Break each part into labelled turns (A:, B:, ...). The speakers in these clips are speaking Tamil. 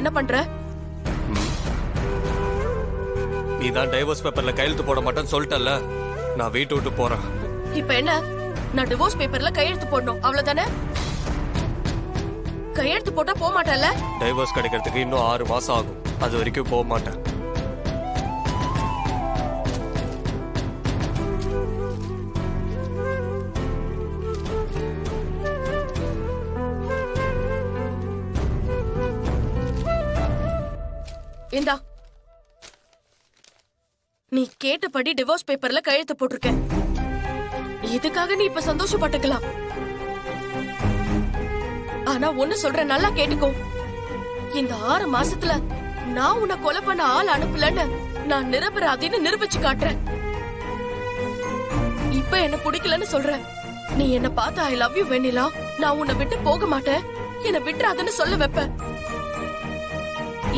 A: என்ன பண்ற?
B: நீ தான் டைவர்ஸ் பேப்பர்ல கையெழுத்து போட மாட்டேன்னு சொல்லிட்டல்ல, நான் வீட்டு விட்டு போறேன்.
A: இப்ப என்ன? நான் டிவோர்ஸ் பேப்பர்ல கையெழுத்து போடணும், அவ்வளவுதானே? கையெழுத்து போட்டா போக மாட்டேன்ல?
B: டைவர்ஸ் கிடைக்கிறதுக்கு இன்னும் 6 மாசம் ஆகும். அது வரைக்கும் போக மாட்டேன்.
A: இந்தா, நீ கேட்டபடி டிவோர்ஸ் பேப்பர்ல கையெழுத்து போட்டிருக்க. இதுக்காக நீ இப்ப சந்தோஷப்பட்டுக்கலாம். ஆனா ஒண்ணு சொல்றேன், நல்லா கேட்டுக்கோ. இந்த 6 மாசத்துல நான் உன்னை கொலை பண்ண ஆள் அனுப்பலன்னு நான் நிரபராதின்னு நிரூபிச்சு காட்டுறேன். இப்ப என்ன பிடிக்கலன்னு சொல்ற. நீ என்ன பார்த்து ஐ லவ் யூ வெண்ணிலா, நான் உன்னை விட்டு போக மாட்டேன், என்ன விட்டுறாதுன்னு சொல்ல வைப்ப.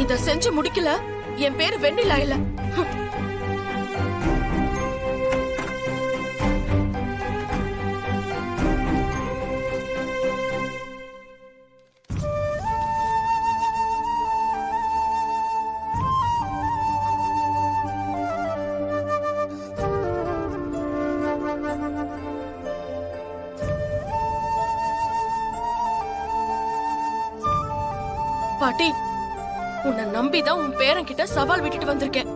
A: இத செஞ்சு முடிக்கல, என் பேரு வெண்ணிலா இல்ல. பாட்டி, உன்னை நம்பிதான் உன் பேரன் கிட்ட சவால் விட்டுட்டு வந்திருக்கேன்.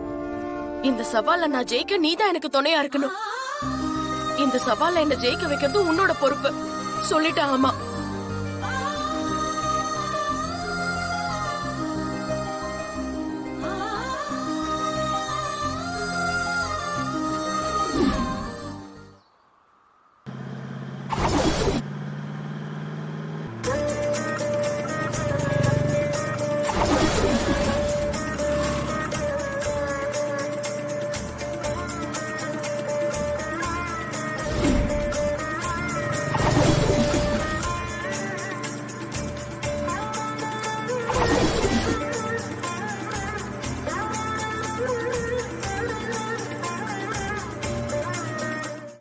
A: இந்த சவால நான் ஜெயிக்க நீதான் எனக்கு துணையா இருக்கணும். இந்த சவால என்ன ஜெயிக்க வைக்கிறது உன்னோட பொறுப்பு. சொல்லிட்டேன். ஆமா,